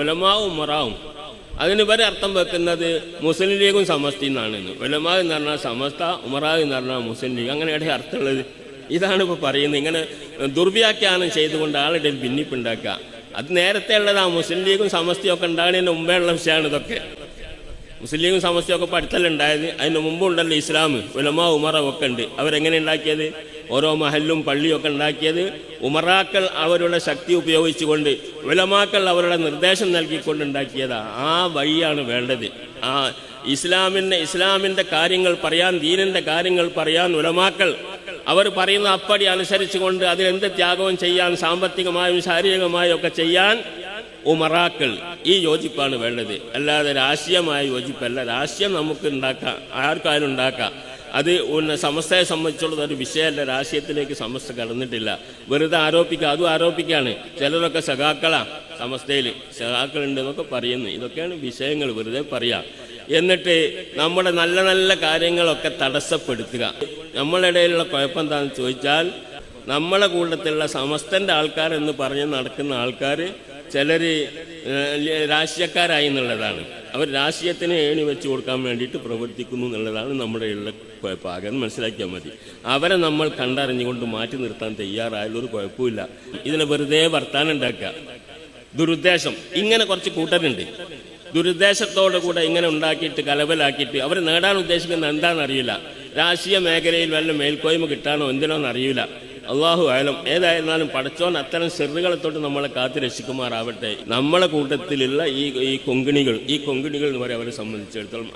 ഉലമാവും ഉമറാവും അതിന് വരെ അർത്ഥം വെക്കുന്നത് മുസ്ലിം ലീഗും സമസ്തി എന്നാണ്. ഉലമാ എന്ന് പറഞ്ഞാൽ സമസ്ത, ഉമറാ എന്ന് പറഞ്ഞാൽ മുസ്ലിം ലീഗ്, അങ്ങനെയാണ് അർത്ഥമുള്ളത്. ഇതാണ് ഇപ്പോൾ പറയുന്നത്. ഇങ്ങനെ ദുർവ്യാഖ്യാനം ചെയ്തുകൊണ്ട് ആളുടെ ഭിന്നിപ്പുണ്ടാക്കുക. അത് നേരത്തെ ഉള്ളതാണ്. മുസ്ലിം ലീഗും സമസ്തിയും ഒക്കെ ഉണ്ടാകുന്നതിന് മുമ്പേ ഉള്ള വിഷയമാണ് ഇതൊക്കെ. മുസ്ലിം ലീഗും സമസ്തിയും ഒക്കെ പഠിത്തലുണ്ടായത് അതിന് മുമ്പുണ്ടല്ലോ. ഇസ്ലാം ഉലമാ ഉമറ ഒക്കെ ഉണ്ട്. അവരെങ്ങനെ ഉണ്ടാക്കിയത്? ഓരോ മഹല്ലും പള്ളിയൊക്കെ ഉണ്ടാക്കിയത് ഉമറാക്കൾ അവരുടെ ശക്തി ഉപയോഗിച്ചുകൊണ്ട്, ഉലമാക്കൾ അവരുടെ നിർദ്ദേശം നൽകിക്കൊണ്ടുണ്ടാക്കിയതാണ്. ആ വഴിയാണ് വേണ്ടത്. ആ ഇസ്ലാമിൻ്റെ കാര്യങ്ങൾ പറയാൻ, ദീനിൻ്റെ കാര്യങ്ങൾ പറയാൻ ഉലമാക്കൾ അവർ പറയുന്ന അപ്പടി അനുസരിച്ചുകൊണ്ട് അതിലെന്ത് ത്യാഗവും ചെയ്യാൻ, സാമ്പത്തികമായും ശാരീരികമായും ഒക്കെ ചെയ്യാൻ ഉമറാക്കൾ. ഈ യോജിപ്പാണ് വേണ്ടത്, അല്ലാതെ രാഷ്ട്രീയമായ യോജിപ്പല്ല. രാഷ്ട്രീയം നമുക്ക് ഉണ്ടാക്കാം, ആർക്കായാലും ഉണ്ടാക്കാം. അത് സമസ്തയെ സംബന്ധിച്ചുള്ളത് ഒരു വിഷയമല്ല. രാഷ്ട്രീയത്തിലേക്ക് സമസ്ത കടന്നിട്ടില്ല. വെറുതെ ആരോപിക്കുക, അതും ആരോപിക്കുകയാണ്. ചിലരൊക്കെ സഖാക്കളാണ്, സമസ്തയിൽ സഖാക്കളുണ്ടെന്നൊക്കെ പറയുന്നു. ഇതൊക്കെയാണ് വിഷയങ്ങൾ, വെറുതെ പറയാം. എന്നിട്ട് നമ്മുടെ നല്ല നല്ല കാര്യങ്ങളൊക്കെ തടസ്സപ്പെടുത്തുക. നമ്മളുടെ ഇടയിലുള്ള കുഴപ്പം എന്താണെന്ന് ചോദിച്ചാൽ, നമ്മളെ കൂട്ടത്തിലുള്ള സമസ്തൻ്റെ ആൾക്കാരെന്ന് പറഞ്ഞ് നടക്കുന്ന ആൾക്കാർ ചിലർ രാഷ്ട്രീയക്കാരായി എന്നുള്ളതാണ്. അവർ രാഷ്ട്രീയത്തിന് ഏണി വെച്ച് കൊടുക്കാൻ വേണ്ടിയിട്ട് പ്രവർത്തിക്കുന്നു എന്നുള്ളതാണ് നമ്മുടെ ഉള്ള കുഴപ്പം. ആകെ മനസ്സിലാക്കിയാൽ മതി. അവരെ നമ്മൾ കണ്ടറിഞ്ഞുകൊണ്ട് മാറ്റി നിർത്താൻ തയ്യാറായാലൊരു കുഴപ്പമില്ല. ഇതിനെ വെറുതെ വർത്താനം ഉണ്ടാക്കുക. ദുരുദ്ദേശം ഇങ്ങനെ കുറച്ച് കൂട്ടരുണ്ട്. ദുരുദ്ദേശത്തോടു കൂടെ ഇങ്ങനെ ഉണ്ടാക്കിയിട്ട് കലബലാക്കിയിട്ട് അവർ നേടാൻ ഉദ്ദേശിക്കുന്നത് എന്താണെന്നറിയില്ല. രാഷ്ട്രീയ മേഖലയിൽ വല്ല മേൽക്കോയ്മ കിട്ടാനോ എന്തിനോന്നറിയില്ല. അള്ളാഹു ആയാലും ഏതായിരുന്നാലും പടച്ചോൻ അത്തരം ചെറുകളെ തൊട്ട് നമ്മളെ കാത്തു രക്ഷിക്കുമാറാവട്ടെ. നമ്മളെ കൂട്ടത്തിലുള്ള ഈ കൊങ്കിണികൾ എന്ന് പറയും. അവരെ സംബന്ധിച്ചിടത്തോളം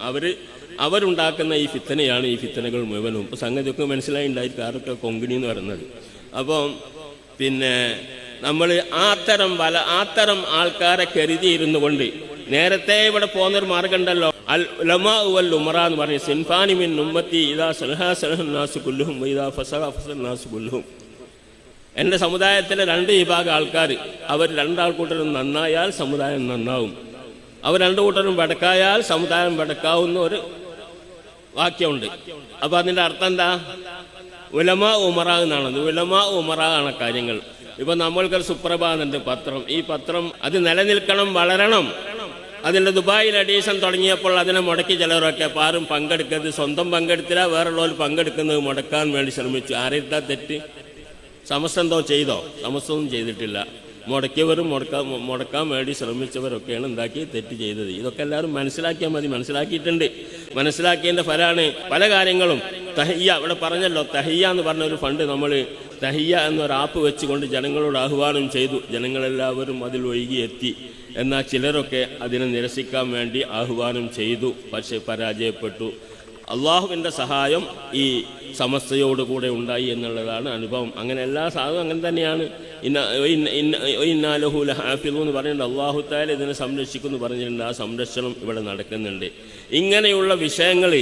അവരുണ്ടാക്കുന്ന ഈ ഫിത്തനയാണ് ഈ ഫിത്തനകൾ മുഴുവനും. ഇപ്പോൾ സംഗതിയൊക്കെ മനസ്സിലായിണ്ടായിരിക്കും ആരൊക്കെ കൊങ്കിണി എന്ന് പറയുന്നത്. അപ്പം പിന്നെ നമ്മൾ അത്തരം ആൾക്കാരെ കരുതിയിരുന്നു കൊണ്ട് നേരത്തെ ഇവിടെ പോകുന്നൊരു മാർഗം ഉണ്ടല്ലോ. അൽ ഉലമാ വൽ ഉമറ എന്ന് പറഞ്ഞ സിൻഫാനി മിൻ ഉമ്മത്തി ഇദാ സലഹ സലഹന്നാസു കുല്ലുഹും വഇദാ ഫസദ ഫസദന്നാസു കുല്ലുഹും. എൻ്റെ സമുദായത്തിലെ രണ്ട് വിഭാഗം ആൾക്കാർ, അവർ രണ്ടാൾക്കൂട്ടരും നന്നായാൽ സമുദായം നന്നാവും, അവർ രണ്ടു കൂട്ടരും വെടക്കായാൽ സമുദായം വെടക്കാവുന്ന ഒരു വാക്യമുണ്ട്. അപ്പോൾ അതിൻ്റെ അർത്ഥം എന്താ? ഉലമാ ഉമറ എന്നാണത്. ഉലമാ ഉമറ ആണ് കാര്യങ്ങൾ. ഇപ്പം നമ്മൾക്കൊരു സുപ്രഭാതമുണ്ട് പത്രം. ഈ പത്രം അത് നിലനിൽക്കണം, വളരണം. അതിൻ്റെ ദുബായിൽ എഡീഷൻ തുടങ്ങിയപ്പോൾ അതിനെ മുടക്കി ചിലരൊക്കെ. അപ്പോൾ ആരും പങ്കെടുക്കരുത്, സ്വന്തം പങ്കെടുത്തില്ല, വേറുള്ളവർ പങ്കെടുക്കുന്നത് മുടക്കാൻ വേണ്ടി ശ്രമിച്ചു. ആരെടുത്താ തെറ്റ്? സമസ്ത എന്തോ ചെയ്തോ? സമസ്തയൊന്നും ചെയ്തിട്ടില്ല. മുടക്കിയവരും മുടക്കാൻ വേണ്ടി ശ്രമിച്ചവരൊക്കെയാണ് എന്താക്കി തെറ്റ് ചെയ്തത്. ഇതൊക്കെ എല്ലാവരും മനസ്സിലാക്കിയാൽ മതി. മനസ്സിലാക്കിയിട്ടുണ്ട്. മനസ്സിലാക്കിയതിൻ്റെ ഫലമാണ് പല കാര്യങ്ങളും. തഹിയ്യ ഇവിടെ പറഞ്ഞല്ലോ. തഹിയ്യ എന്ന് പറഞ്ഞ ഒരു ഫണ്ട് നമ്മൾ തഹിയ്യ എന്നൊരു ആപ്പ് വെച്ചുകൊണ്ട് ജനങ്ങളോട് ആഹ്വാനം ചെയ്തു. ജനങ്ങളെല്ലാവരും അതിൽ ഒഴുകിയെത്തി. എന്നാൽ ചിലരൊക്കെ അതിനെ നിരസിക്കാൻ വേണ്ടി ആഹ്വാനം ചെയ്തു, പക്ഷേ പരാജയപ്പെട്ടു. അള്ളാഹുവിൻ്റെ സഹായം ഈ സമസ്തയോടുകൂടെ ഉണ്ടായി എന്നുള്ളതാണ് അനുഭവം. അങ്ങനെ എല്ലാ സാധനവും അങ്ങനെ തന്നെയാണ്. ഇന്നാലഹു ലഹാഫിളു എന്ന് പറയുന്നുണ്ട്. അള്ളാഹു തആല ഇതിനെ സംരക്ഷിക്കുമെന്ന് പറഞ്ഞിട്ടുണ്ട്. ആ സംരക്ഷണം ഇവിടെ നടക്കുന്നുണ്ട്. ഇങ്ങനെയുള്ള വിഷയങ്ങൾ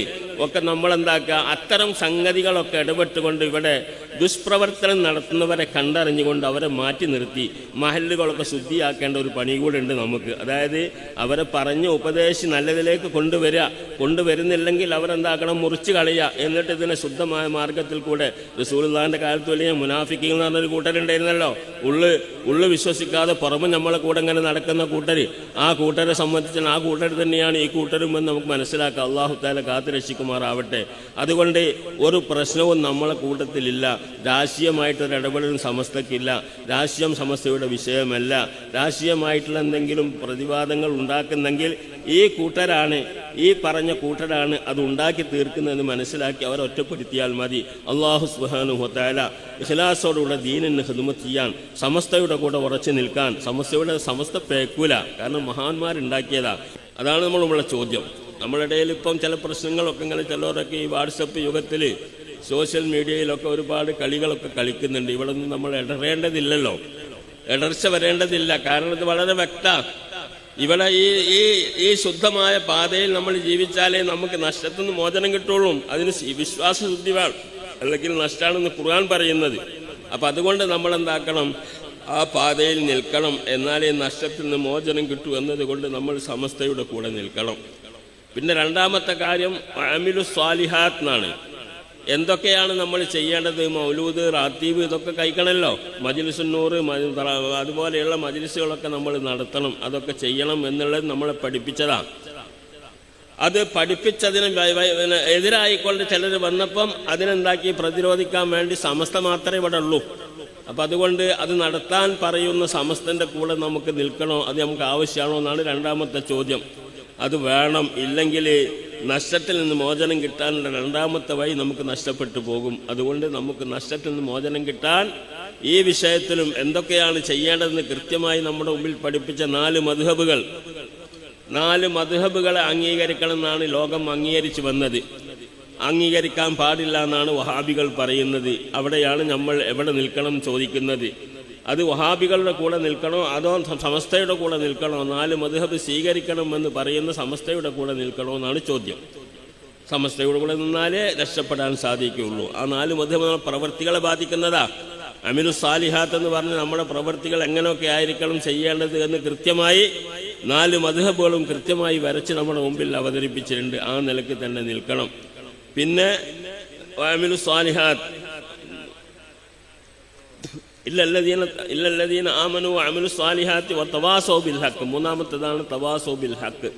ഒക്കെ നമ്മളെന്താക്കുക, അത്തരം സംഗതികളൊക്കെ ഇടപെട്ടുകൊണ്ട് ഇവിടെ ദുഷ്പ്രവർത്തനം നടത്തുന്നവരെ കണ്ടറിഞ്ഞുകൊണ്ട് അവരെ മാറ്റി നിർത്തി മഹല്ലുകളൊക്കെ ശുദ്ധിയാക്കേണ്ട ഒരു പണി കൂടെ ഉണ്ട് നമുക്ക്. അതായത് അവരെ പറഞ്ഞ് ഉപദേശിച്ച് നല്ലതിലേക്ക് കൊണ്ടുവരുന്നില്ലെങ്കിൽ അവരെന്താക്കണം, മുറിച്ച് കളയുക. എന്നിട്ട് ഇതിനെ ശുദ്ധമായ മാർഗത്തിൽ കൂടെ റസൂലുള്ളാഹിന്റെ കാലത്ത് വലിയ മുനാഫിക്കീൻ എന്ന് പറഞ്ഞൊരു കൂട്ടരുണ്ടായിരുന്നല്ലോ. ഉള്ളു വിശ്വസിക്കാതെ പുറമെ നമ്മളെ കൂടെ ഇങ്ങനെ നടക്കുന്ന കൂട്ടർ. ആ കൂട്ടരെ സംബന്ധിച്ച് ആ കൂട്ടർ തന്നെയാണ് ഈ കൂട്ടരും എന്ന് നമുക്ക് മനസ്സിലാക്കാം. അള്ളാഹു തആല കാത്തു രക്ഷിക്കുമാറാവട്ടെ. അതുകൊണ്ട് ഒരു പ്രശ്നവും നമ്മളെ കൂട്ടത്തിലില്ല. രാഷ്ട്രീയമായിട്ടൊരു ഇടപെടലും സമസ്തക്കില്ല. രാഷ്ട്രീയം സമസ്തയുടെ വിഷയമല്ല. രാഷ്ട്രീയമായിട്ടുള്ള എന്തെങ്കിലും പ്രതിവാദങ്ങൾ ഉണ്ടാക്കുന്നെങ്കിൽ ഈ പറഞ്ഞ കൂട്ടരാണ് അത് ഉണ്ടാക്കി തീർക്കുന്നതെന്ന് മനസ്സിലാക്കി അവരെ ഒറ്റപ്പെടുത്തിയാൽ മതി. അല്ലാഹു സുബ്ഹാനഹു വ തആല ഇഖ്ലാസോടുകൂടെ ദീനിന് ഖിദ്മത്ത് ചെയ്യാൻ, സമസ്തയുടെ കൂടെ ഉറച്ചു നിൽക്കാൻ. സമസ്ത പേക്കൂല, കാരണം മഹാന്മാരുണ്ടാക്കിയതാ. അതാണ് നമ്മളുള്ള ചോദ്യം. നമ്മുടെ ഇടയിൽ ഇപ്പം ചില പ്രശ്നങ്ങളൊക്കെ ഇങ്ങനെ ചിലവരൊക്കെ ഈ വാട്സപ്പ് യുഗത്തിൽ സോഷ്യൽ മീഡിയയിലൊക്കെ ഒരുപാട് കളികളൊക്കെ കളിക്കുന്നുണ്ട്. ഇവിടെ ഒന്നും നമ്മൾ ഇടറേണ്ടതില്ലല്ലോ, ഇടർച്ച വരേണ്ടതില്ല. കാരണം ഇത് വളരെ വ്യക്തമാണ്. ഇവിടെ ഈ ശുദ്ധമായ പാതയിൽ നമ്മൾ ജീവിച്ചാലേ നമുക്ക് നഷ്ടത്തിൽ നിന്ന് മോചനം കിട്ടുള്ളൂ. അതിന് വിശ്വാസശുദ്ധി വേണം, അല്ലെങ്കിൽ നഷ്ടമാണെന്ന് ഖുർആൻ പറയുന്നത്. അപ്പം അതുകൊണ്ട് നമ്മൾ എന്താക്കണം, ആ പാതയിൽ നിൽക്കണം. എന്നാലേ നഷ്ടത്തിൽ നിന്ന് മോചനം കിട്ടൂ എന്നതുകൊണ്ട് നമ്മൾ സമസ്തയുടെ കൂടെ നിൽക്കണം. പിന്നെ രണ്ടാമത്തെ കാര്യം അമിലു സ്വാലിഹാത്ത് എന്നാണ്. എന്തൊക്കെയാണ് നമ്മൾ ചെയ്യേണ്ടത്? മൗലൂദ്, റാത്തീബ് ഇതൊക്കെ കഴിക്കണമല്ലോ. മജ്ലിസുന്നൂർ അതുപോലെയുള്ള മജ്ലിസുകളൊക്കെ നമ്മൾ നടത്തണം, അതൊക്കെ ചെയ്യണം എന്നുള്ളത് നമ്മളെ പഠിപ്പിച്ചതാണ്. അത് പഠിപ്പിച്ചതിന് എതിരായിക്കൊണ്ട് ചിലർ വന്നപ്പം അതിനെന്താക്കി പ്രതിരോധിക്കാൻ വേണ്ടി സമസ്ത മാത്രമേ ഇവിടെ ഉള്ളൂ. അപ്പം അതുകൊണ്ട് അത് നടത്താൻ പറയുന്ന സമസ്തൻ്റെ കൂടെ നമുക്ക് നിൽക്കണോ, അത് നമുക്ക് ആവശ്യമാണോ എന്നാണ് രണ്ടാമത്തെ ചോദ്യം. അത് വേണം. ഇല്ലെങ്കിൽ നഷ്ടത്തിൽ നിന്ന് മോചനം കിട്ടാനുള്ള രണ്ടാമത്തെ വഴി നമുക്ക് നഷ്ടപ്പെട്ടു പോകും. അതുകൊണ്ട് നമുക്ക് നഷ്ടത്തിൽ നിന്ന് മോചനം കിട്ടാൻ ഈ വിഷയത്തിലും എന്തൊക്കെയാണ് ചെയ്യേണ്ടതെന്ന് കൃത്യമായി നമ്മുടെ മുമ്പിൽ പഠിപ്പിച്ച 4 മദ്ഹബുകളെ അംഗീകരിക്കണം എന്നാണ് ലോകം അംഗീകരിച്ചു വന്നത്. അംഗീകരിക്കാൻ പാടില്ല എന്നാണ് വഹാബികൾ പറയുന്നത്. അവിടെയാണ് നമ്മൾ എവിടെ നിൽക്കണം ചോദിക്കുന്നത്. അത് വഹാബികളുടെ കൂടെ നിൽക്കണോ അതോ സമസ്തയുടെ കൂടെ നിൽക്കണോ? 4 മദ്ഹബ് സ്വീകരിക്കണമെന്ന് പറയുന്ന സമസ്തയുടെ കൂടെ നിൽക്കണോ എന്നാണ് ചോദ്യം. സമസ്തയുടെ കൂടെ നിന്നാലേ രക്ഷപ്പെടാൻ സാധിക്കുകയുള്ളൂ. ആ 4 മദ്ഹബ് പ്രവൃത്തികളെ ബാധിക്കുന്നതാ. അമിലു സാലിഹാത്ത് എന്ന് പറഞ്ഞ് നമ്മുടെ പ്രവൃത്തികൾ എങ്ങനെയൊക്കെ ആയിരിക്കണം ചെയ്യേണ്ടത് എന്ന് കൃത്യമായി 4 മദ്ഹബുകളും കൃത്യമായി വരച്ച് നമ്മുടെ മുമ്പിൽ അവതരിപ്പിച്ചിട്ടുണ്ട്. ആ നിലയ്ക്ക് തന്നെ നിൽക്കണം. പിന്നെ അമിലു സാലിഹാത്ത് ഇല്ലല്ലദീന ആമനു വഅമിലു സ്വാലിഹാത്തി വതവാസൗ ബിൽ ഹഖ്. മൂന്നാമത്തേതാണ് തവാസൗ ബിൽ ഹഖ്.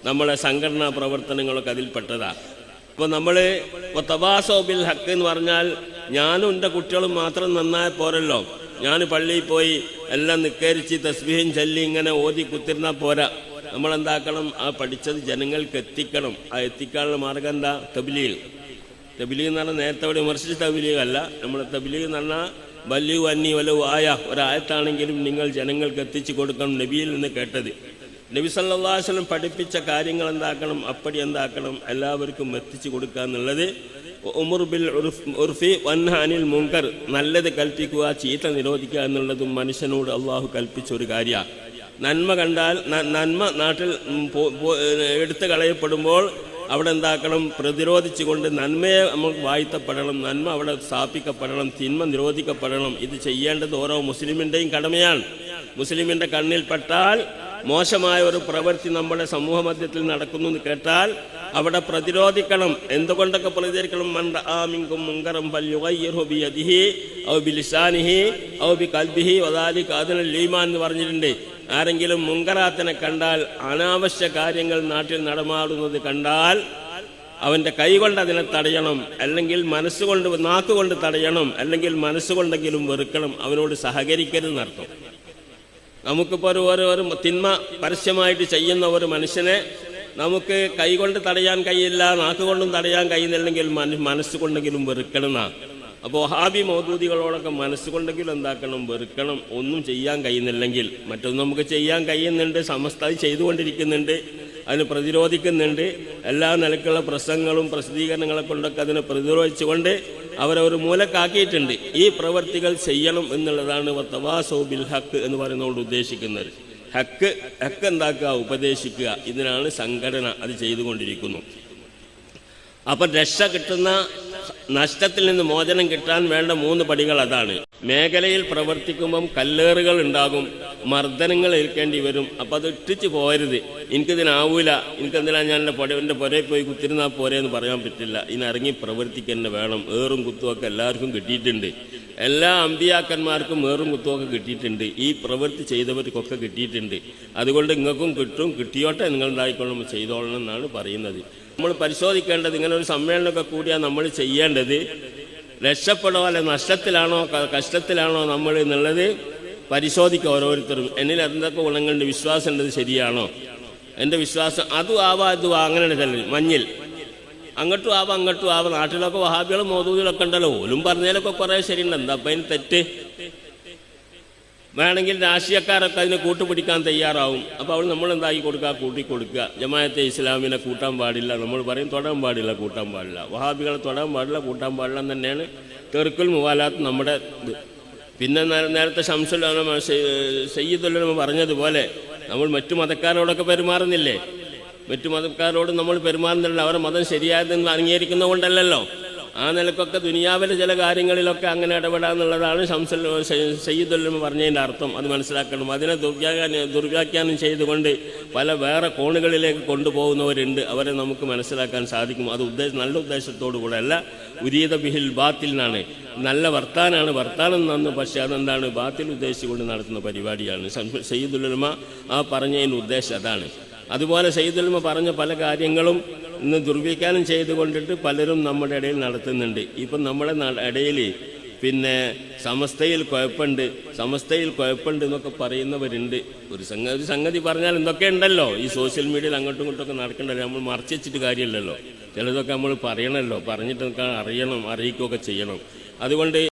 നമ്മളെ സംഘടനാ പ്രവർത്തനങ്ങളൊക്കെ അതിൽപ്പെട്ടതാണ്. അപ്പോൾ നമ്മൾ തവാസൗ ബിൽ ഹഖ് എന്ന് പറഞ്ഞാൽ ഞാനും എൻ്റെ കുട്ടികളും മാത്രം നന്നായ പോരല്ലോ. ഞാൻ പള്ളിയിൽ പോയി എല്ലാം നിസ്കരിച്ച് തസ്ബീഹും ചൊല്ലി ഇങ്ങനെ ഓതി കുത്തിരുന്നാൽ പോരാ. നമ്മളെന്താക്കണം? ആ പഠിച്ചത് ജനങ്ങൾക്ക് എത്തിക്കണം. ആ എത്തിക്കാനുള്ള മാർഗം എന്താ? തബ്ലീഗ് എന്ന് പറഞ്ഞാൽ നേരത്തെ അവിടെ വിമർശിച്ച തബ്ലീഗ് അല്ല. നമ്മൾ തബ്ലീഗ് എന്ന് പറഞ്ഞാൽ വല്യു അന്നി വലു ആയ ഒരായത്താണെങ്കിലും നിങ്ങൾ ജനങ്ങൾക്ക് എത്തിച്ചു കൊടുക്കണം. നബിയിൽ നിന്ന് കേട്ടത്, നബി സല്ലല്ലാഹു അലൈഹി വസല്ലം പഠിപ്പിച്ച കാര്യങ്ങൾ എന്താക്കണം? അപ്പടി എന്താക്കണം? എല്ലാവർക്കും എത്തിച്ചു കൊടുക്കുക എന്നുള്ളത്. ഉമർ ബിൽ ഉർഫി വൻഹ അനിൽ മുങ്കർ, നല്ലത് കൽപ്പിക്കുക, ചീത്ത നിരോധിക്കുക എന്നുള്ളതും മനുഷ്യനോട് അള്ളാഹു കൽപ്പിച്ച ഒരു കാര്യമാണ്. നന്മ കണ്ടാൽ നന്മ നാട്ടിൽ എടുത്തു കളയപ്പെടുമ്പോൾ അവിടെ എന്താക്കണം? പ്രതിരോധിച്ചുകൊണ്ട് നന്മയെ നമുക്ക് വാഴ്ത്തപ്പെടണം, നന്മ അവിടെ സ്ഥാപിക്കപ്പെടണം, തിന്മ നിരോധിക്കപ്പെടണം. ഇത് ചെയ്യേണ്ടത് ഓരോ മുസ്ലിമിൻ്റെയും കടമയാണ്. മുസ്ലിമിൻ്റെ കണ്ണിൽപ്പെട്ടാൽ മോശമായ ഒരു പ്രവൃത്തി നമ്മുടെ സമൂഹ മധ്യത്തിൽ നടക്കുന്നു എന്ന് കേട്ടാൽ അവിടെ പ്രതിരോധിക്കണം. എന്തുകൊണ്ടൊക്കെ പ്രതികരിക്കണം? മൻ റആ മിൻകും മുൻകറൻ ഫൽയുഗയ്യിർഹു ബിയദിഹി ഔ ബിലിസാനിഹി ഔ ബിഖൽബിഹി വദാലിക അദ്നൽ ഈമാൻ എന്ന് പറഞ്ഞിട്ടുണ്ട്. ആരെങ്കിലും മുൻകറാത്തിനെ കണ്ടാൽ, അനാവശ്യ കാര്യങ്ങൾ നാട്ടിൽ നടമാടുന്നത് കണ്ടാൽ അവൻ്റെ കൈകൊണ്ട് അതിനെ തടയണം, അല്ലെങ്കിൽ മനസ്സുകൊണ്ട് നാക്കുകൊണ്ട് തടയണം, അല്ലെങ്കിൽ മനസ്സുകൊണ്ടെങ്കിലും വെറുക്കണം. അവനോട് സഹകരിക്കരുതെന്നർത്ഥം. നമുക്കിപ്പോൾ ഒരു തിന്മ പരസ്യമായിട്ട് ചെയ്യുന്ന ഒരു മനുഷ്യനെ നമുക്ക് കൈകൊണ്ട് തടയാൻ കഴിയില്ല, നാക്കുകൊണ്ടും തടയാൻ കഴിയുന്നില്ലെങ്കിൽ മനസ്സുകൊണ്ടെങ്കിലും വെറുക്കണം എന്നാണ്. അപ്പോൾ വഹാബി മൗദൂദികളോടൊക്കെ മനസ്സുകൊണ്ടെങ്കിലും എന്താക്കണം? വെറുക്കണം. ഒന്നും ചെയ്യാൻ കഴിയുന്നില്ലെങ്കിൽ മറ്റൊന്നും നമുക്ക് ചെയ്യാൻ കഴിയുന്നുണ്ട്. സമസ്ത ചെയ്തുകൊണ്ടിരിക്കുന്നുണ്ട്, അതിന് പ്രതിരോധിക്കുന്നുണ്ട്. എല്ലാ നിലക്കുള്ള പ്രസംഗങ്ങളും പ്രസിദ്ധീകരണങ്ങളെ കൊണ്ടൊക്കെ അതിനെ പ്രതിരോധിച്ചുകൊണ്ട് അവരൊരു മൂലക്കാക്കിയിട്ടുണ്ട്. ഈ പ്രവർത്തികൾ ചെയ്യണം എന്നുള്ളതാണ് തവാസൗ ബിൽ ഹഖ് എന്ന് പറയുന്നതുകൊണ്ട് ഉദ്ദേശിക്കുന്നത്. ഹക്ക് എന്താക്കുക? ഉപദേശിക്കുക. ഇതിനാണ് സംഘടന അത് ചെയ്തുകൊണ്ടിരിക്കുന്നു. അപ്പം രക്ഷ കിട്ടുന്ന, നഷ്ടത്തിൽ നിന്ന് മോചനം കിട്ടാൻ വേണ്ട 3 പടികൾ അതാണ്. മേഖലയിൽ പ്രവർത്തിക്കുമ്പം കല്ലേറുകൾ ഉണ്ടാകും, മർദ്ദനങ്ങൾ ഏൽക്കേണ്ടി വരും. അപ്പം അത് ഇട്ടിച്ച് പോരുത്. എനിക്കിതിനാവൂല, എനിക്കെന്തിനാ ഞാൻ എൻ്റെ പുരയിൽ പോയി കുത്തിരുന്നാൽ പോരെ എന്ന് പറയാൻ പറ്റില്ല. ഇതിനിറങ്ങി പ്രവർത്തിക്കുക വേണം. ഏറും കുത്തുമൊക്കെ എല്ലാവർക്കും കിട്ടിയിട്ടുണ്ട്. എല്ലാ അമ്പിയാക്കന്മാർക്കും ഏറും കുത്തുമൊക്കെ കിട്ടിയിട്ടുണ്ട്. ഈ പ്രവൃത്തി ചെയ്തവർക്കൊക്കെ കിട്ടിയിട്ടുണ്ട്. അതുകൊണ്ട് നിങ്ങൾക്കും കിട്ടും. കിട്ടിയോട്ടെ, നിങ്ങൾ ഉണ്ടായിക്കൊള്ളും, ചെയ്തോളണം എന്നാണ് പറയുന്നത്. നമ്മൾ പരിശോധിക്കേണ്ടത്, ഇങ്ങനെ ഒരു സമ്മേളനമൊക്കെ കൂടിയാൽ നമ്മൾ ചെയ്യേണ്ടത് രക്ഷപ്പെടോ അല്ലെ നഷ്ടത്തിലാണോ കഷ്ടത്തിലാണോ നമ്മൾ എന്നുള്ളത് പരിശോധിക്കുക. ഓരോരുത്തരും എന്നിൽ എന്തൊക്കെ ഗുണങ്ങളുണ്ട്, വിശ്വാസം ഉള്ളത് ശരിയാണോ? എൻ്റെ വിശ്വാസം അതും ആവാം ഇതും അങ്ങനെയാണ് ചിലർ. മഞ്ഞിൽ അങ്ങോട്ടും ആവാം അങ്ങോട്ടും ആവാം. നാട്ടിലൊക്കെ വഹാബികളും മൗദൂദികളൊക്കെ ഉണ്ടല്ലോ, ഓലും പറഞ്ഞതിലൊക്കെ കുറേ ശരിയുണ്ട്. എന്താ അപ്പം അതിന് തെറ്റ്? വേണമെങ്കിൽ രാഷ്ട്രീയക്കാരൊക്കെ അതിനെ കൂട്ടുപിടിക്കാൻ തയ്യാറാവും. അപ്പോൾ അവൾ നമ്മളെന്താക്കി കൊടുക്കുക? കൂട്ടിക്കൊടുക്കുക. ജമാഅത്തെ ഇസ്ലാമിനെ കൂട്ടാൻ പാടില്ല, നമ്മൾ പറയും തൊടാൻ പാടില്ല, കൂട്ടാൻ പാടില്ല. വഹാബികളെ തൊടാൻ പാടില്ല, കൂട്ടാൻ പാടില്ല എന്ന് തന്നെയാണ് തെർക്കുൽ മുവാലാത്ത് നമ്മുടെ ഇത്. പിന്നെ നേരത്തെ സയ്യിദുൽ പറഞ്ഞതുപോലെ നമ്മൾ മറ്റു മതക്കാരോടൊക്കെ പെരുമാറുന്നില്ലേ? മറ്റു മതക്കാരോട് നമ്മൾ പെരുമാറുന്നില്ല, അവരുടെ മതം ശരിയായതെന്ന് അംഗീകരിക്കുന്നതുകൊണ്ടല്ലോ. ആ നിലക്കൊക്കെ ദുനിയാവിലെ ചില കാര്യങ്ങളിലൊക്കെ അങ്ങനെ ഇടപെടാന്നുള്ളതാണ് സയ്യിദുൽ ഉലമ പറഞ്ഞതിൻ്റെ അർത്ഥം. അത് മനസ്സിലാക്കണം. അതിനെ ദുർവ്യാഖ്യാനം ചെയ്തുകൊണ്ട് പല വേറെ കോണുകളിലേക്ക് കൊണ്ടുപോകുന്നവരുണ്ട്. അവരെ നമുക്ക് മനസ്സിലാക്കാൻ സാധിക്കും. അത് നല്ല ഉദ്ദേശത്തോടു കൂടെ അല്ല. ഉരീദ ബിഹിൽ ബാത്തിലിനാണ്, നല്ല വർത്താനാണ്, വർത്താനം നന്നു, പക്ഷേ അതെന്താണ് ബാത്തിൽ ഉദ്ദേശിച്ചുകൊണ്ട് നടത്തുന്ന പരിപാടിയാണ്. സയ്യിദുൽ ഉലമ ആ പറഞ്ഞതിൻ്റെ ഉദ്ദേശം അതാണ്. അതുപോലെ സയ്യിദുൽ ഉലമ പറഞ്ഞ പല കാര്യങ്ങളും ഇന്ന് ദുർവ്യാഖ്യാനം ചെയ്തുകൊണ്ടിട്ട് പലരും നമ്മുടെ ഇടയിൽ നടത്തുന്നുണ്ട്. ഇപ്പം നമ്മുടെ ഇടയിൽ പിന്നെ സമസ്തയിൽ കുഴപ്പമുണ്ട് എന്നൊക്കെ പറയുന്നവരുണ്ട്. ഒരു സംഗതി പറഞ്ഞാൽ എന്തൊക്കെ ഉണ്ടല്ലോ ഈ സോഷ്യൽ മീഡിയയിൽ അങ്ങോട്ടും ഇങ്ങോട്ടൊക്കെ നടക്കണ്ടല്ലോ. നമ്മൾ മറച്ചു വെച്ചിട്ട് കാര്യമില്ലല്ലോ. ചിലതൊക്കെ നമ്മൾ പറയണമല്ലോ, പറഞ്ഞിട്ടൊക്കെ അറിയിക്കുകയൊക്കെ ചെയ്യണം. അതുകൊണ്ട്